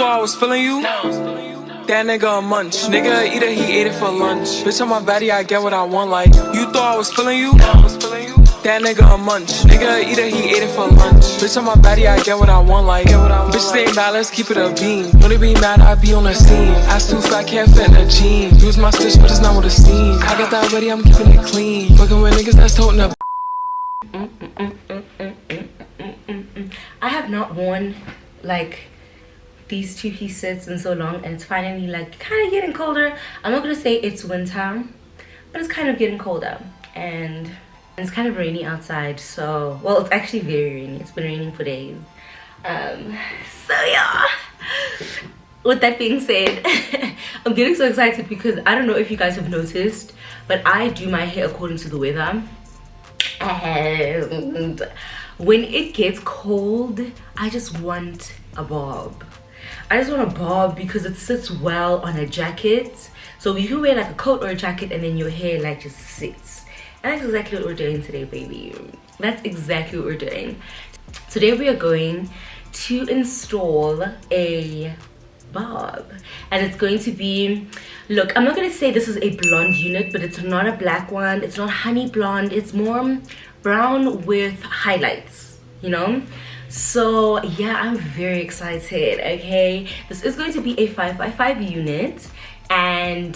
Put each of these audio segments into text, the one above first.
thought I was feeling you? That nigga a munch. Nigga eat it, he ate it for lunch. Bitch, on my body, I get what I want. Like, you thought I was feeling you? That nigga a munch. Nigga eat it, he ate it for lunch. Bitch, on my body, I get what I want. Like, bitch, stay in balance, keep it a beam. When they be mad, I be on the scene. Ass too fat, can't fit in a jean. Use my stitch, but it's not with a steam. I got that ready, I'm keeping it clean. Fucking with niggas that's toting up. I have not worn like these two-piece sets in so long, and it's finally like kind of getting colder. I'm not gonna say it's winter, but it's kind of getting colder, and it's kind of rainy outside. So, well, it's actually very rainy. It's been raining for days. So yeah, with that being said, I'm getting so excited because I don't know if you guys have noticed, but I do my hair according to the weather. And when it gets cold, I just want a bob. I just want a bob because it sits well on a jacket. So you can wear like a coat or a jacket and then your hair like just sits. And that's exactly what we're doing today, baby. That's exactly what we're doing. Today we are going to install a bob, and it's going to be, look, I'm not going to say this is a blonde unit, but it's not a black one, it's not honey blonde, it's more brown with highlights, you know. So yeah, I'm very excited. Okay, this is going to be a 5x5 unit, and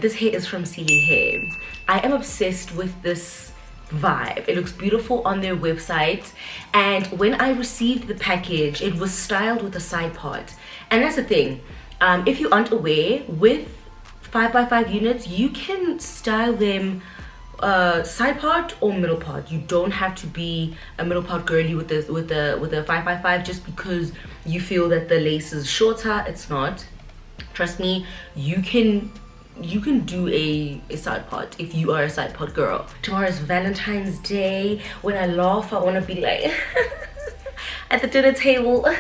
this hair is from Celie hair. I am obsessed with this vibe. It looks beautiful on their website, and when I received the package, it was styled with a side part. And that's the thing, if you aren't aware, with 5x5 units you can style them side part or middle part. You don't have to be a middle part girly with this with the 5x5 just because you feel that the lace is shorter. It's not. Trust me, you can do a side part if you are a side part girl. Tomorrow is Valentine's Day. When I laugh, I want to be like at the dinner table.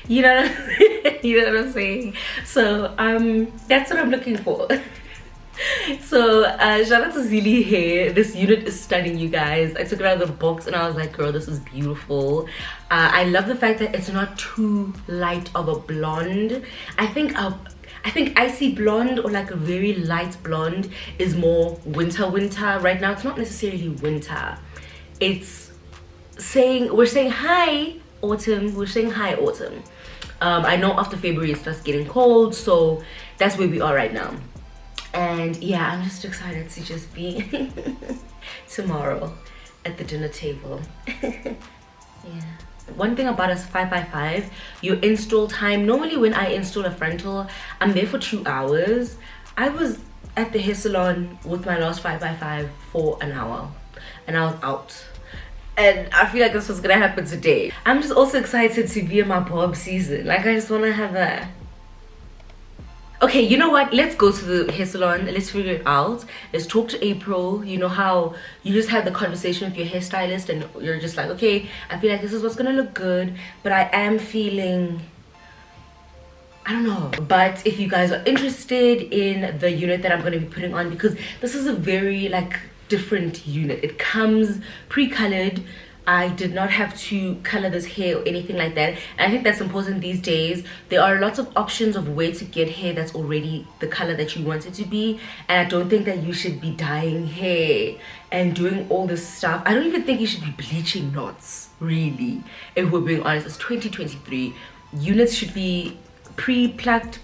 You know what I'm saying? So that's what I'm looking for. So shout out to Celie hair. This unit is stunning, you guys. I took it out of the box and I was like, girl, this is beautiful. I love the fact that it's not too light of a blonde. I think icy blonde or like a very light blonde is more winter. Right now it's not necessarily winter. It's saying, we're saying hi autumn. We're saying hi autumn. I know after February it starts getting cold, so that's where we are right now. And yeah, I'm just excited to just be tomorrow at the dinner table. Yeah. One thing about us 5x5, your install time, normally when I install a frontal, I'm there for 2 hours. I was at the hair salon with my last 5x5 for an hour and I was out. And I feel like this was gonna happen today. I'm just also excited to be in my bob season. Like, I just wanna have a... Okay, you know what? Let's go to the hair salon. Let's figure it out. Let's talk to April. You know how you just have the conversation with your hairstylist and you're just like, okay, I feel like this is what's gonna look good, but I am feeling, I don't know. But if you guys are interested in the unit that I'm gonna be putting on, because this is a very like different unit. It comes pre-colored. I did not have to color this hair or anything like that, and I think that's important these days. There are lots of options of where to get hair that's already the color that you want it to be, and I don't think that you should be dyeing hair and doing all this stuff. I don't even think you should be bleaching knots, really, if we're being honest. It's 2023. Units should be pre-plucked,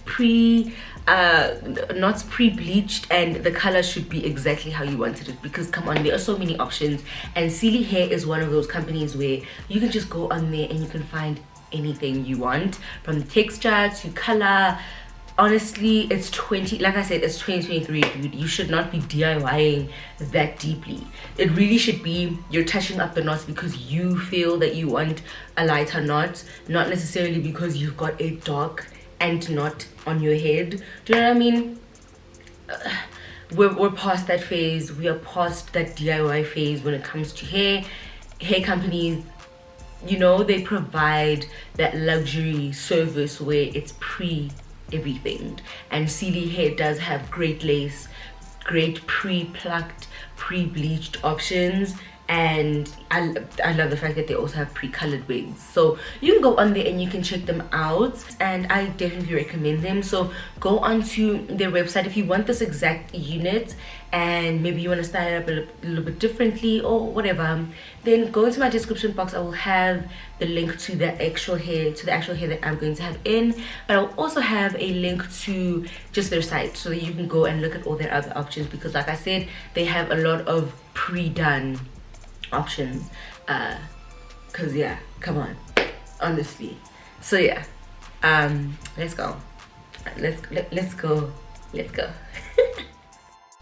not pre-bleached, and the color should be exactly how you wanted it, because come on, there are so many options, and Celie hair is one of those companies where you can just go on there and you can find anything you want, from texture to color. Honestly, it's like I said, it's 2023, dude. You should not be DIYing that deeply. It really should be you're touching up the knots because you feel that you want a lighter knot, not necessarily because you've got a dark and knot on your head. Do you know what I mean? We're past that phase. We are past that DIY phase when it comes to hair. Hair companies, you know, they provide that luxury service where it's everything, and Celie hair does have great lace, great pre-plucked, pre-bleached options, and I love the fact that they also have pre-colored wigs. So you can go on there and you can check them out, and I definitely recommend them. So go onto their website if you want this exact unit and maybe you want to style it up a little bit differently or whatever. Then go into my description box. I will have the link to the actual hair that I'm going to have in, but I'll also have a link to just their site so that you can go and look at all their other options, because like I said, they have a lot of pre-done options. Cause yeah, come on, honestly. So yeah, let's go. Let's go.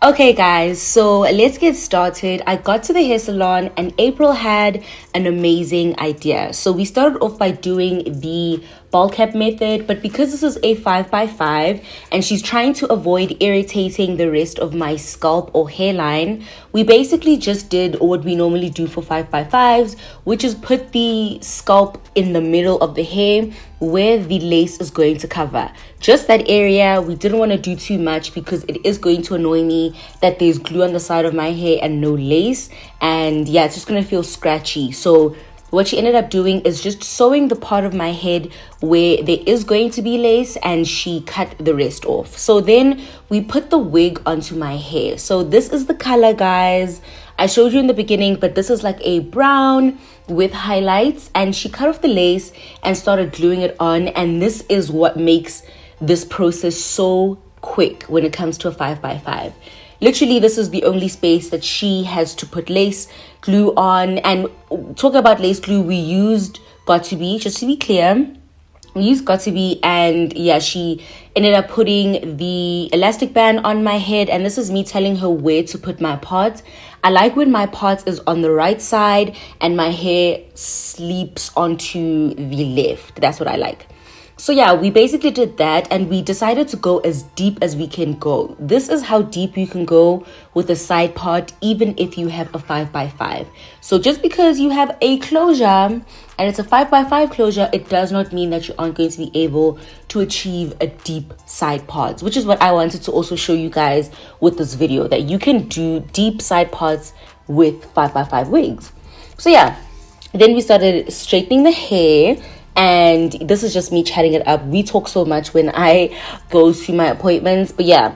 Okay guys, so let's get started. I got to the hair salon and April had an amazing idea. So we started off by doing the ball cap method, but because this is a 5x5 and she's trying to avoid irritating the rest of my scalp or hairline, we basically just did what we normally do for 5x5s, which is put the scalp in the middle of the hair where the lace is going to cover. Just that area. We didn't want to do too much because it is going to annoy me that there's glue on the side of my hair and no lace, and yeah, it's just gonna feel scratchy. So what she ended up doing is just sewing the part of my head where there is going to be lace, and she cut the rest off. So then we put the wig onto my hair. So this is the color, guys. I showed you in the beginning, but this is like a brown with highlights, and she cut off the lace and started gluing it on, and this is what makes this process so quick when it comes to a 5x5. Literally, this is the only space that she has to put lace glue on. And talk about lace glue, we used Got2b, just to be clear. We used Got2b, and yeah, she ended up putting the elastic band on my head, and this is me telling her where to put my part. I like when my part is on the right side and my hair sleeps onto the left. That's what I like. So yeah, we basically did that, and we decided to go as deep as we can go. This is how deep you can go with a side part, even if you have a 5x5. So just because you have a closure and it's a 5x5 closure, it does not mean that you aren't going to be able to achieve a deep side parts, which is what I wanted to also show you guys with this video, that you can do deep side parts with 5x5 wigs. So yeah, then we started straightening the hair. And this is just me chatting it up. We talk so much when I go to my appointments. But yeah,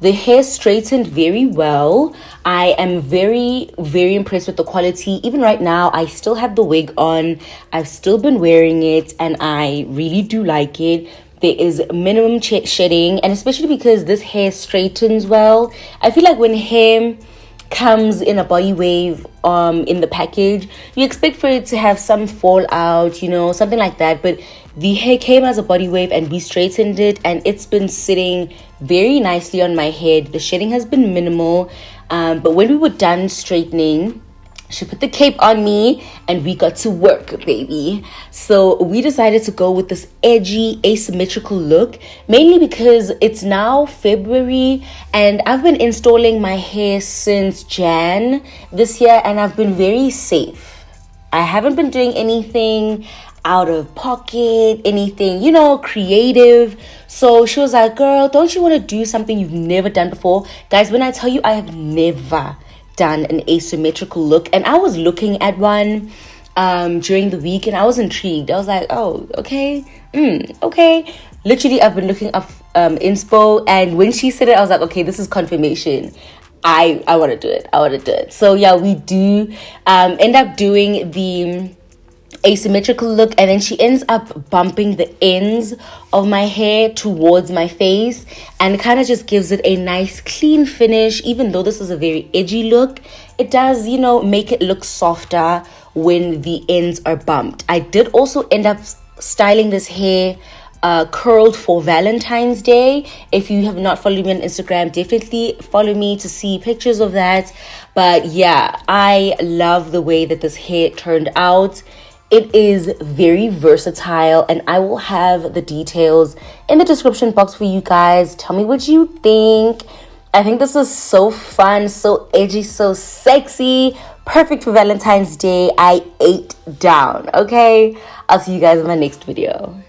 the hair straightened very well. I am very, very impressed with the quality. Even right now, I still have the wig on. I've still been wearing it, and I really do like it. There is minimum shedding, and especially because this hair straightens well. I feel like when hair comes in a body wave in the package, you expect for it to have some fallout, you know, something like that, but the hair came as a body wave and we straightened it, and it's been sitting very nicely on my head. The shedding has been minimal, but when we were done straightening, she put the cape on me and we got to work, baby. So we decided to go with this edgy asymmetrical look, mainly because it's now February and I've been installing my hair since Jan this year, and I've been very safe. I haven't been doing anything out of pocket, anything, you know, creative. So she was like, girl, don't you want to do something you've never done before? Guys, when I tell you I have never done an asymmetrical look, and I was looking at one during the week and I was intrigued. I was like, oh, okay, okay. Literally, I've been looking up inspo, and when she said it, I was like, okay, this is confirmation. I want to do it. So yeah, we do end up doing the asymmetrical look, and then she ends up bumping the ends of my hair towards my face, and it kind of just gives it a nice clean finish. Even though this is a very edgy look, it does, you know, make it look softer when the ends are bumped. I did also end up styling this hair curled for Valentine's Day. If you have not followed me on Instagram, definitely follow me to see pictures of that. But yeah, I love the way that this hair turned out. It is very versatile, and I will have the details in the description box for you guys. Tell me what you think. I think this is so fun, so edgy, so sexy. Perfect for Valentine's Day. I ate down, okay? I'll see you guys in my next video.